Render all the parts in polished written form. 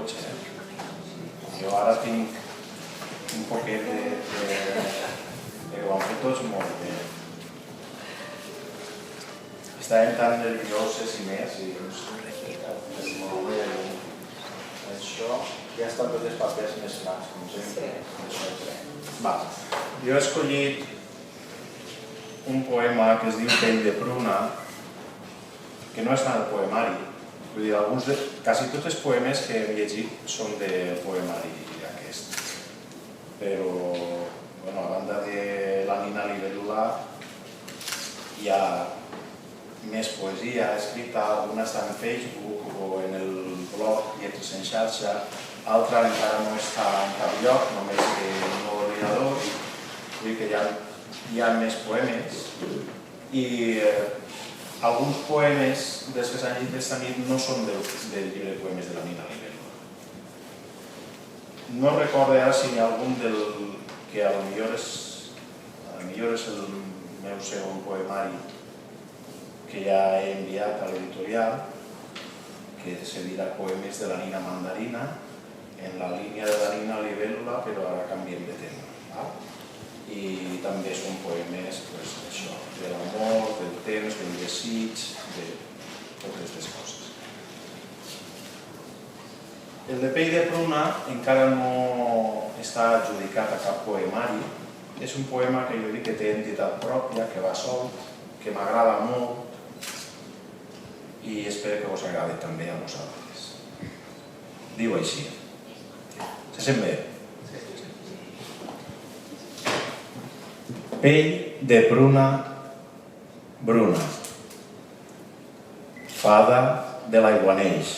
cotxe. Jo ara tinc un poquet de... ho han fet tots molt bé. Estàvem tan nervioses i més, i es molt bé. Això ja estan tots els papers més grans, com sempre. Jo he escollit un poema que es diu Pell de pruna, que no és tan el poemari. Vull dir, quasi tots els poemes que hem llegit són del poemari aquest. Però, a banda de la Nina Libèl·lula, hi ha més poesia escrita, alguna està en Facebook o en el blog Lletres en xarxa, altra encara no està en cap lloc, només en un ordinador, vull dir que hi ha més poemes i alguns poemes dels que s'han llegit aquesta nit no són del llibre de poemes de la Nina Libèl·lula. No recordo ara si hi ha algun del que potser és el meu segon poemari que ja he enviat a l'editorial, que se dirà Poemes de la Nina Mandarina, en la línia de la Nina Libèl·lula, però ara canviem de tema. I també són poemes d'això, de l'amor, del temps, del desig, de totes les coses. El de Pell de pruna encara no està adjudicat a cap poemari. És un poema que jo dic que té entitat pròpia, que va sol, que m'agrada molt i espero que us agradi també a vosaltres. Diu així. Se sent bé? Pell de pruna bruna, fada de l'aiguaneix,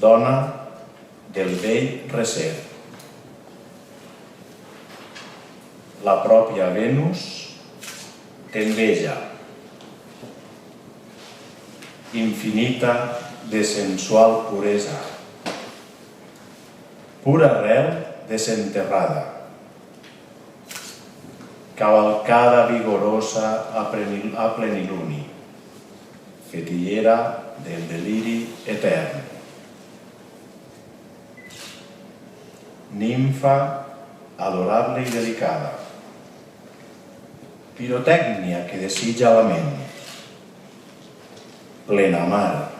dona del vell recer. La pròpia Venus t'enveja, infinita de sensual puresa, pura arrel desenterrada, cavalcada vigorosa a pleniluni, fetillera del deliri etern. Nimfa adorable i delicada, pirotècnia que desitja la ment, plena mar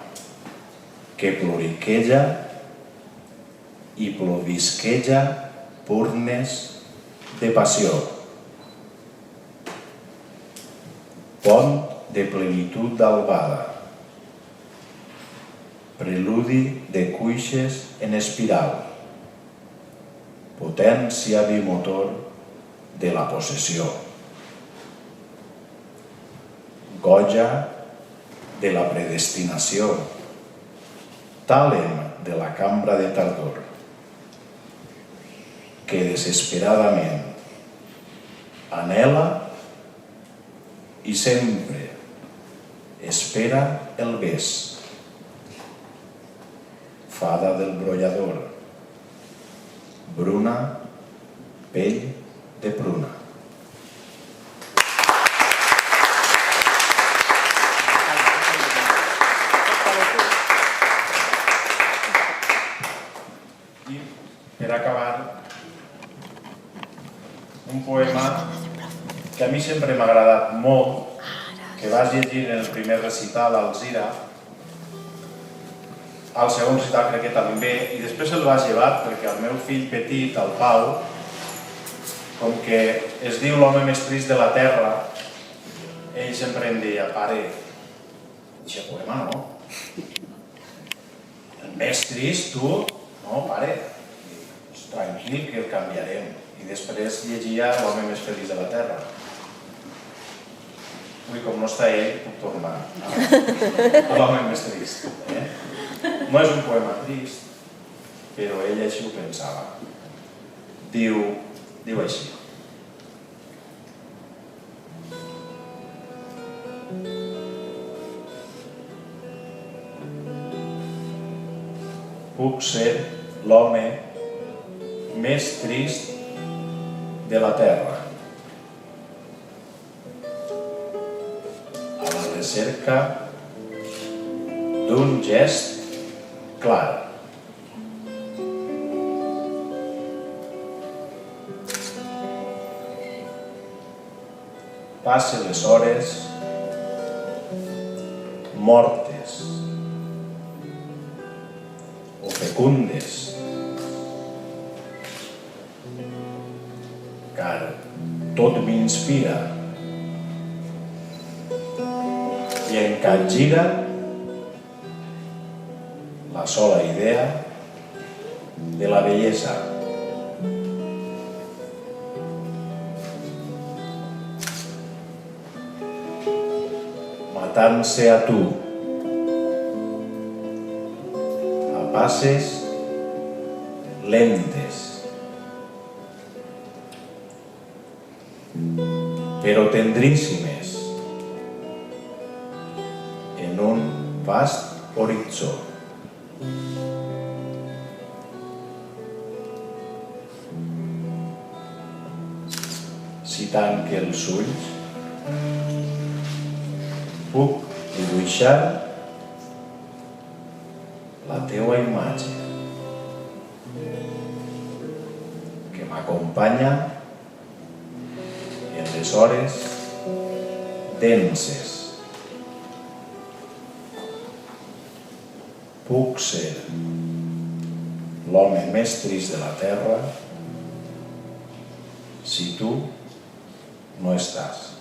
que ploriqueja i plovisqueja purnes de passió, pont de plenitud d'albada, preludi de cuixes en espiral, potència bimotor de la possessió, goja de la predestinació, tàlem de la cambra de tardor, que desesperadament anhela i sempre espera el bes. Fada del brollador, bruna, pell de pruna. I per acabar, un poema que a mi sempre m'ha agradat molt, que vas llegir en el primer recital al Zira, al segon recital crec que també, i després el vas llevar perquè el meu fill petit, el Pau, com que es diu l'home més trist de la terra, ell sempre em deia, pare, aquest poema no. El més trist, tu? No, pare. Tranquil, que el canviarem. I després llegia l'home més feliç de la terra. Ui, com no està ell, puc tornar a l'home més trist. No és un poema trist, però ell així ho pensava. Diu així. Puc ser l'home més trist de la terra, a la recerca d'un gest clar, passe les hores mortes o fecundes, car tot m'inspira i em capgira la sola idea de la bellesa. Matant-se a tu, a passes lentes, però tendríssimes, en un vast horitzó. Si tanque els ulls, puc dibuixar la teua imatge que m'acompanya en les hores denses. Puc ser l'home més trist de la terra si tu no estàs.